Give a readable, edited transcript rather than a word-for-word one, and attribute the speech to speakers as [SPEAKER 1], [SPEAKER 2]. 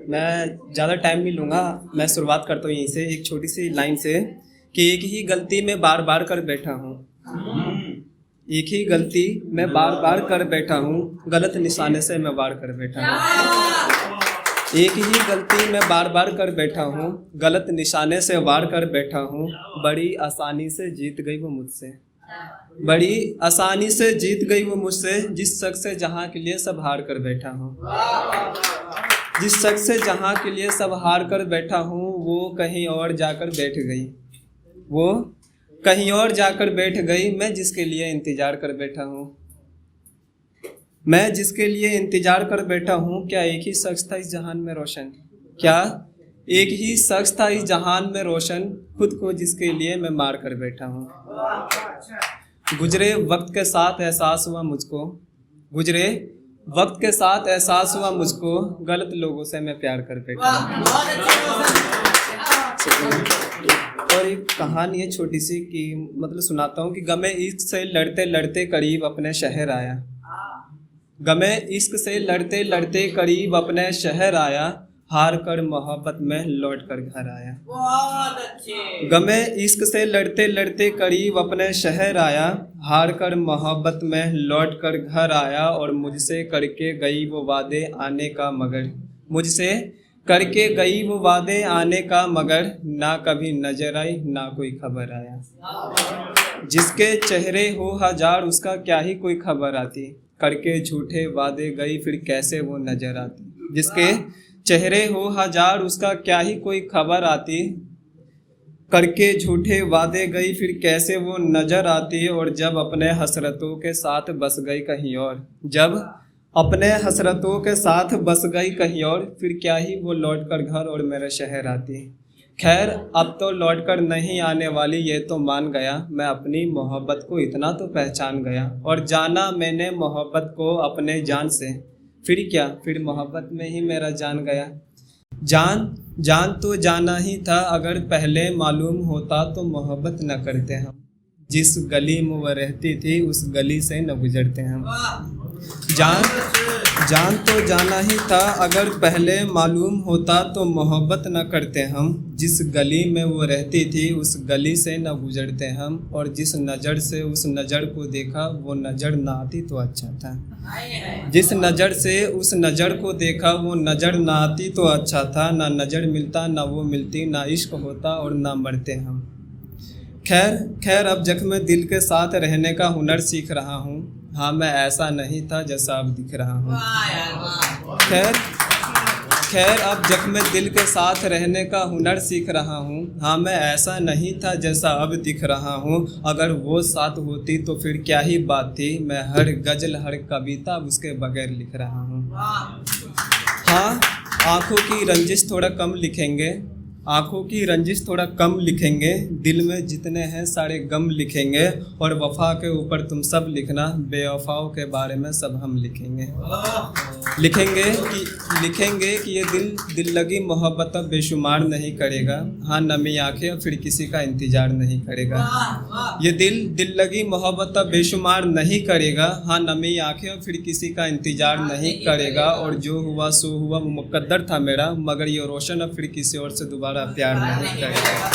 [SPEAKER 1] मैं ज़्यादा टाइम नहीं लूँगा। मैं शुरुआत करता हूँ यहीं से, एक छोटी सी लाइन से कि एक ही गलती मैं बार बार कर बैठा हूँ। एक ही गलती मैं बार बार कर बैठा हूँ, गलत निशाने से मैं वार कर बैठा हूँ। एक ही गलती मैं बार बार कर बैठा हूँ, गलत निशाने से वार कर बैठा हूँ। बड़ी आसानी से जीत गई वो मुझसे, बड़ी आसानी से जीत गई वो मुझसे, जिस शख्स से जहाँ के लिए सब हार कर बैठा हूँ। जिस शख्स से जहाँ के लिए सब हार कर बैठा हूँ, वो कहीं और जाकर बैठ गई। वो कहीं और जाकर बैठ गई। मैं जिसके लिए इंतजार कर बैठा हूँ, मैं जिसके लिए इंतजार कर बैठा हूँ, क्या एक ही शख्स था इस जहान में रोशन? क्या एक ही शख्स था इस जहान में रोशन, खुद को जिसके लिए मैं मार कर बैठा हूँ। गुजरे वक्त के साथ एहसास हुआ मुझको, गुजरे वक्त के साथ एहसास हुआ मुझको, गलत लोगों से मैं प्यार कर बैठा हूँ। और एक कहानी है छोटी सी कि मतलब सुनाता हूँ कि गमे इश्क से लड़ते लड़ते करीब अपने शहर आया। गमे इश्क से लड़ते लड़ते करीब अपने शहर आया, हार कर मोहब्बत में लौट कर घर आया।
[SPEAKER 2] बहुत अच्छे।
[SPEAKER 1] गमे इश्क से लड़ते लड़ते करीब अपने शहर आया, हार कर मोहब्बत में लौट कर घर आया। और मुझसे करके गई वो वादे आने का मगर, मुझसे करके गई वो वादे आने का मगर, ना कभी नजर आई ना कोई खबर आया। जिसके चेहरे हो हजार उसका क्या ही कोई खबर आती, करके झूठे वादे गई फिर कैसे वो नजर आती। जिसके चेहरे हो हजार उसका क्या ही कोई खबर आती, करके झूठे वादे गई फिर कैसे वो नजर आती। और जब अपने हसरतों के साथ बस गई कहीं और, जब अपने हसरतों के साथ बस गई कहीं और, फिर क्या ही वो लौट कर घर और मेरे शहर आती। खैर अब तो लौट कर नहीं आने वाली ये तो मान गया, मैं अपनी मोहब्बत को इतना तो पहचान गया। और जाना मैंने मोहब्बत को अपने जान से, फिर क्या फिर मोहब्बत में ही मेरा जान गया। जान तो जाना ही था, अगर पहले मालूम होता तो मोहब्बत न करते हम। जिस गली में वो रहती थी उस गली से न गुजरते हम। जान तो जाना ही था, अगर पहले मालूम होता तो मोहब्बत न करते हम। जिस गली में वो रहती थी उस गली से न गुजरते हम। और जिस नज़र से उस नज़र को देखा वो नज़र ना आती तो अच्छा था। जिस नज़र से उस नज़र को देखा वो नज़र ना आती तो अच्छा था। ना नज़र मिलता ना वो मिलती, ना इश्क होता और ना मरते हम। खैर अब जख्म दिल के साथ रहने का हुनर सीख रहा हूँ। हाँ मैं ऐसा नहीं था जैसा अब दिख रहा हूँ। खैर अब जख्म दिल के साथ रहने का हुनर सीख रहा हूँ। हाँ मैं ऐसा नहीं था जैसा अब दिख रहा हूँ। अगर वो साथ होती तो फिर क्या ही बात थी, मैं हर गज़ल हर कविता उसके बगैर लिख रहा हूँ। हाँ आँखों की रंजिश थोड़ा कम लिखेंगे, आँखों की रंजिश थोड़ा कम लिखेंगे, दिल में जितने हैं सारे गम लिखेंगे। और वफा के ऊपर तुम सब लिखना, बेवफाओं के बारे में सब हम लिखेंगे। लिखेंगे कि ये दिल लगी मोहब्बत अब बेशुमार नहीं करेगा। हाँ नमी आंखें फिर किसी का इंतजार नहीं करेगा। ये दिल लगी मोहब्बत अब बेशुमार नहीं करेगा। हाँ नमी आंखें फिर किसी का इंतजार नहीं करेगा। और जो हुआ सो हुआ वो मुकद्दर था मेरा, मगर ये रोशन अब फिर किसी और से दोबारा प्यार नहीं करेगा।